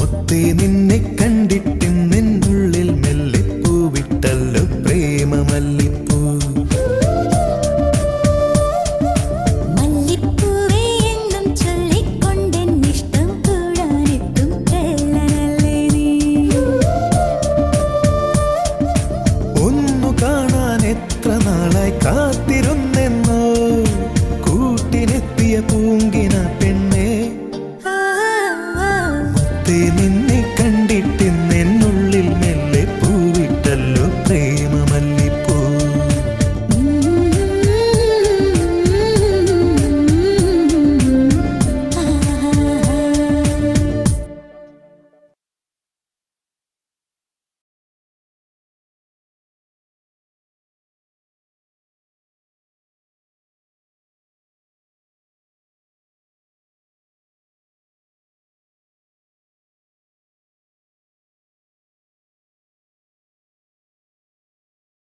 മുത്തേ നിന്നെ കണ്ടിട്ടും നിന്നുള്ളിൽ മെല്ലെ പൂവിട്ടല്ലോ പ്രേമമല്ലിപ്പൂ. മല്ലിപ്പൂവേ എന്നും ചൊല്ലിക്കൊണ്ടെന്നിഷ്ടം കൂടാനെത്തും കള്ളനല്ലേ നീ. ഒന്നു കാണാൻ എത്ര നാളായി കാത്തിരുന്നെന്നോ കൂട്ടിനെത്തിയ പൂങ്കിന പെണ്ണേ. മുത്തേ നിന്നെ